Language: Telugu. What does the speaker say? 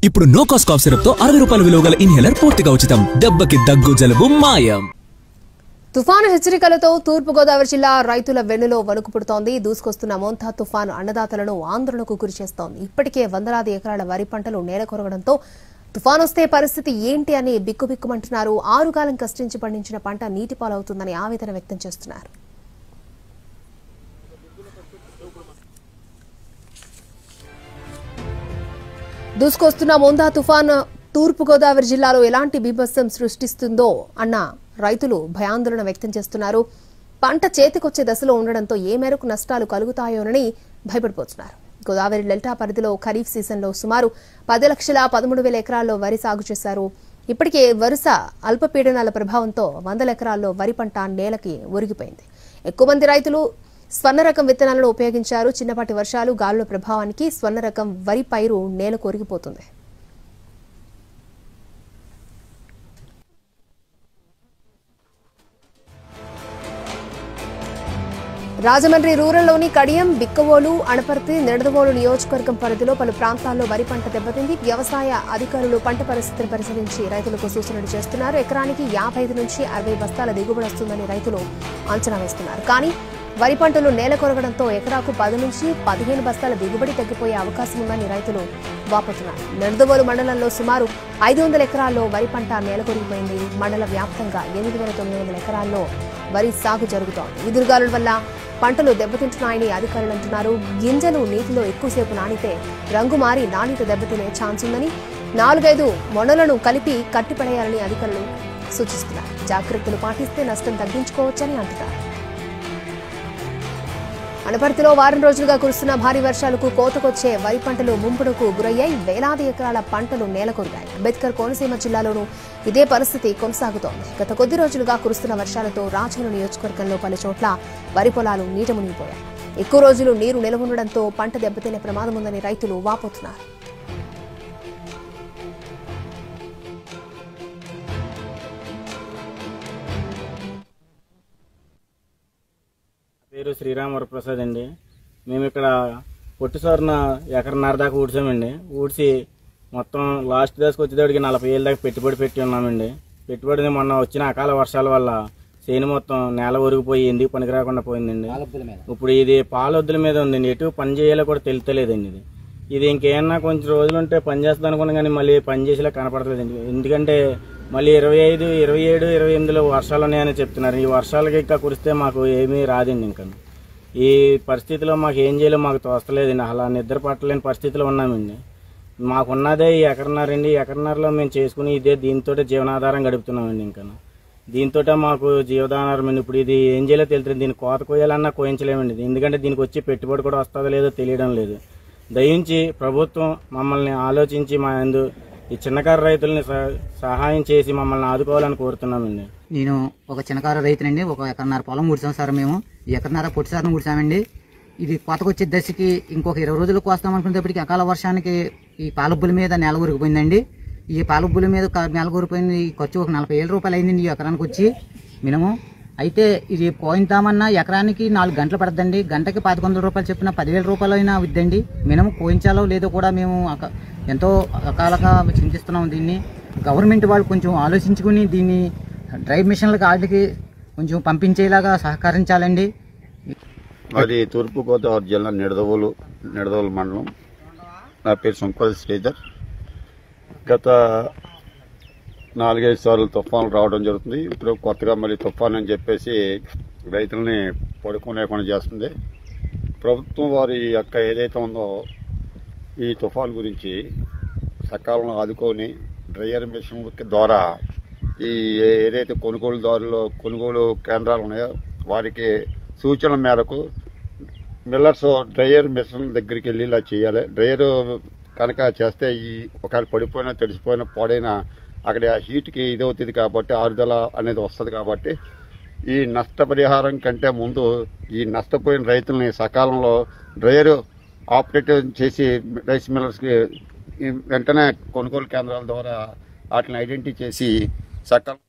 ఇప్పుడు నో కాస్ట్ కాఫ్ సిరప్ తో 60 రూపాయల విలువ గల ఇన్హేలర్ పూర్తిగా ఉచితం. దెబ్బకి దగ్గు జలుబు మాయం. తుఫాను హెచ్చరికలతో తూర్పుగోదావరి జిల్లా రైతుల వెన్నులో వణుకు పుడుతోంది. దూసుకొస్తున్న మోంతా తుఫాను అన్నదాతలను ఆందోళనకు గురిచేస్తోంది. ఇప్పటికే వందలాది ఎకరాల వరి పంటలు నేలకొరగడంతో తుఫానొస్తే పరిస్థితి ఏంటి అని బిక్కుబిక్కుమంటున్నారు. ఆరుగాలం కష్టించి పండించిన పంట నీటిపాలవుతుందని ఆవేదన వ్యక్తం చేస్తున్నారు. దూసుకొస్తున్న మోంతా తుఫాను తూర్పుగోదావరి జిల్లాలో ఎలాంటి బీభత్సం సృష్టిస్తుందో అన్న రైతులు భయాందోళన వ్యక్తం చేస్తున్నారు. పంట చేతికొచ్చే దశలో ఉండడంతో ఏ మేరకు నష్టాలు కలుగుతాయోనని భయపడిపోతున్నారు. గోదావరి డెల్టా పరిధిలో ఖరీఫ్ సీజన్లో సుమారు 10,13,000 ఎకరాల్లో వరి సాగు చేశారు. ఇప్పటికే వరుస అల్పపీడనాల ప్రభావంతో 100 ఎకరాల్లో వరి పంట నేలకి ఒరిగిపోయింది. ఎక్కువ మంది రైతులు స్వర్ణ రకం విత్తనాలను ఉపయోగించారు. చిన్నపాటి వర్షాలు, గాలుల ప్రభావానికి స్వర్ణ రకం వరి పైరు నేలకు ఒరిగిపోతుంది. రాజమండ్రి రూరల్లోని కడియం, బిక్కవోలు, అణపర్తి, నిడదవోలు నియోజకవర్గం పరిధిలో పలు ప్రాంతాల్లో వరి పంట దెబ్బతింది. వ్యవసాయ అధికారులు పంట పరిస్థితిని పరిశీలించి రైతులకు సూచనలు చేస్తున్నారు. ఎకరానికి 55 నుంచి 60 బస్తాల దిగుబడి వస్తుందని రైతులు అంచనా వేస్తున్నారు. కానీ వరి పంటలు నేల కొరగడంతో ఎకరాకు 10 నుంచి 15 బస్తాల దిగుబడి తగ్గిపోయే అవకాశం ఉందని రైతులు వాపోతున్నారు. నిడదవోలు మండలంలో సుమారు 500 ఎకరాల్లో వరి పంట నేలకొరిగిపోయింది. మండల వ్యాప్తంగా 8,900 ఎకరాల్లో వరి సాగు జరుగుతోంది. ఎదురుగాలుల వల్ల పంటలు దెబ్బతింటున్నాయని అధికారులు అంటున్నారు. గింజలు నీటిలో ఎక్కువసేపు నానితే రంగు మారి నాణ్యత దెబ్బతినే ఛాన్స్ ఉందని 4-5 మొనలను కలిపి కట్టిపడేయాలని అధికారులు సూచిస్తున్నారు. జాగ్రత్తలు పాటిస్తే నష్టం తగ్గించుకోవచ్చని అంటున్నారు. అనపర్తిలో వారం రోజులుగా కురుస్తున్న భారీ వర్షాలకు కోతకొచ్చే వరి పంటలు ముంపునకు గురయ్యాయి. వేలాది ఎకరాల పంటలు నేలకొరిగాయి. అంబేద్కర్ కోనసీమ జిల్లాలోనూ ఇదే పరిస్థితి కొనసాగుతోంది. గత కొద్ది రోజులుగా కురుస్తున్న వర్షాలతో రాజోలు నియోజకవర్గంలో పలు చోట్ల వరి పొలాలు నీట మునిగిపోయాయి. ఎక్కువ రోజులు నీరు నిల్వ ఉండడంతో పంట దెబ్బతినే ప్రమాదం ఉందని రైతులు వాపోతున్నారు. పేరు శ్రీరామ్ వరప్రసాద్ అండి. మేము ఇక్కడ పొట్టిసోరన ఎకరన్నర దాకా ఊడ్చామండి. ఊడ్చి మొత్తం లాస్ట్ దశకు వచ్చేటప్పటికి 40 ఏళ్ళ దాకా పెట్టుబడి పెట్టి ఉన్నామండి. పెట్టుబడి మొన్న వచ్చిన అకాల వర్షాల వల్ల చేను మొత్తం నేల ఒరిగిపోయి ఎందుకు పనికి రాకుండా పోయిందండి. ఇప్పుడు ఇది పాలొద్దుల మీద ఉందండి. ఎటు పని చేయాలో కూడా తెలుస్తలేదండి. ఇది ఇంకేమన్నా కొంచెం రోజులు ఉంటే పని చేస్తుంది అనుకున్నా కానీ మళ్ళీ పని చేసేలా కనపడలేదండి. ఎందుకంటే మళ్ళీ 25, 27, 28లో వర్షాలు ఉన్నాయని చెప్తున్నారు. ఈ వర్షాలకి ఇంకా కురిస్తే మాకు ఏమీ రాదండి. ఇంకా ఈ పరిస్థితిలో మాకు ఏం చేయాలో మాకు తోస్తలేదండి. అలా నిద్ర పట్టలేని పరిస్థితిలో ఉన్నామండి. మాకున్నదే ఈ ఎకరన్నరండి. ఈ ఎకరన్నరలో మేము చేసుకుని ఇదే దీంతో జీవనాధారం గడుపుతున్నామండి. ఇంకా దీంతో మాకు జీవనాధారం అండి. ఇప్పుడు ఇది ఏం చేయాలో తెలుస్తుంది. దీన్ని కోత కోయాలన్నా కోయించలేమండి. ఎందుకంటే దీనికి వచ్చి పెట్టుబడి కూడా వస్తుందో లేదో తెలియడం లేదు. దయించి ప్రభుత్వం మమ్మల్ని ఆలోచించి మా యందు ఈ చిన్నకారు రైతుల్ని సహాయం చేసి మమ్మల్ని ఆదుకోవాలని కోరుతున్నామండి. నేను ఒక చిన్నకారు రైతునండి. ఒక ఎకరన్నర పొలం కూర్చాం సార్. మేము ఎకరన్నర పొట్టిసారిని కూర్చామండి. ఇది కోతకొచ్చే దశకి ఇంకొక 20 రోజులకు వస్తాం అనుకునేటప్పటికి అకాల వర్షానికి ఈ పాలబ్బుల మీద నేల ఊరికిపోయిందండి. ఈ పాలబ్బుల మీద నేల ఊరిపోయింది. ఖర్చు ఒక 40,000 రూపాయలు అయిందండి ఈ ఎకరానికి వచ్చి మినిమం. అయితే ఇది కోయించామన్నా ఎకరానికి 4 గంటలు పడద్దండి. గంటకి 1,100 రూపాయలు చెప్పిన 10,000 రూపాయలు అయినా అవుద్దండి. మినిమం కోయించాలో లేదో కూడా మేము ఎంతో రకాలుగా చింతిస్తున్నాం. దీన్ని గవర్నమెంట్ వాళ్ళు కొంచెం ఆలోచించుకుని దీన్ని డ్రైవ్ మిషన్లకు వాటికి కొంచెం పంపించేలాగా సహకరించాలండి. అది తూర్పుగోదావరి జిల్లా నిడదవోలు మండలం. నా పేరు సుంకోలి శ్రీధర్. గత 4-5 సార్లు తుఫాను రావడం జరుగుతుంది. ఇప్పుడు కొత్తగా మళ్ళీ తుఫాను అని చెప్పేసి రైతులని పడుకోలేకుండా చేస్తుంది. ప్రభుత్వం వారి యొక్క ఏదైతే ఉందో ఈ తుఫాను గురించి సకాలంలో ఆదుకొని డ్రైయర్ మిషన్ ద్వారా ఈ ఏదైతే కొనుగోలు కేంద్రాలు ఉన్నాయో వారికి సూచనల మేరకు మిల్లర్స్ డ్రైయర్ మిషన్ దగ్గరికి వెళ్ళి ఇలా చేయాలి. డ్రైయర్ కనుక చేస్తే ఈ ఒకవేళ పడిపోయినా తడిసిపోయినా పాడైనా అక్కడ హీట్కి ఇదవుతుంది కాబట్టి ఆరుదల అనేది వస్తుంది. కాబట్టి ఈ నష్టపరిహారం కంటే ముందు ఈ నష్టపోయిన రైతుల్ని సకాలంలో డ్రైయర్ ఆపరేట్ చేసి రైస్ మిల్లర్స్కి వెంటనే కొనుగోలు కేంద్రాల ద్వారా వాటిని ఐడెంటిఫై చేసి సకాలం